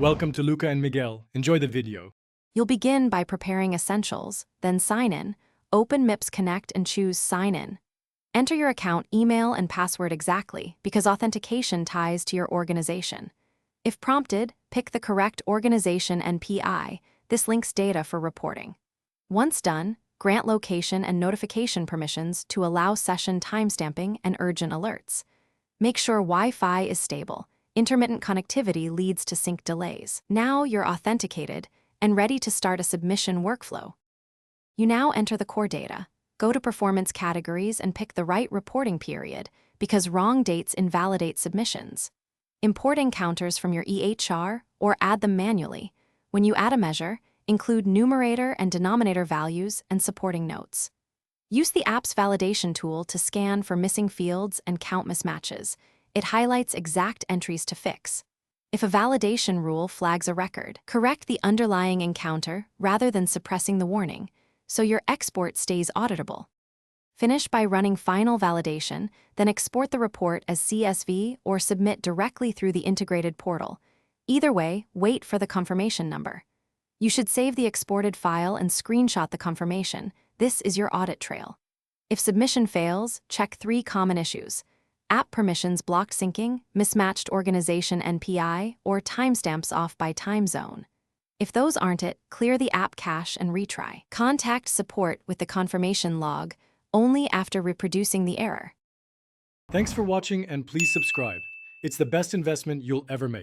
Welcome to Luca and Miguel. Enjoy the video. You'll begin by preparing essentials, then sign in, open MIPS Connect and choose Sign In. Enter your account email and password exactly because authentication ties to your organization. If prompted, pick the correct organization and PI. This links data for reporting. Once done, grant location and notification permissions to allow session timestamping and urgent alerts. Make sure Wi-Fi is stable. Intermittent connectivity leads to sync delays. Now you're authenticated and ready to start a submission workflow. You now enter the core data, go to performance categories and pick the right reporting period because wrong dates invalidate submissions. Import encounters from your EHR or add them manually. When you add a measure, include numerator and denominator values and supporting notes. Use the app's validation tool to scan for missing fields and count mismatches. It highlights exact entries to fix. If a validation rule flags a record, correct the underlying encounter rather than suppressing the warning, so your export stays auditable. Finish by running final validation, then export the report as CSV or submit directly through the integrated portal. Either way, wait for the confirmation number. You should save the exported file and screenshot the confirmation. This is your audit trail. If submission fails, check 3 common issues: app permissions blocked syncing, mismatched organization NPI, or timestamps off by time zone. If those aren't it, clear the app cache and retry. Contact support with the confirmation log only after reproducing the error. Thanks for watching and please subscribe. It's the best investment you'll ever make.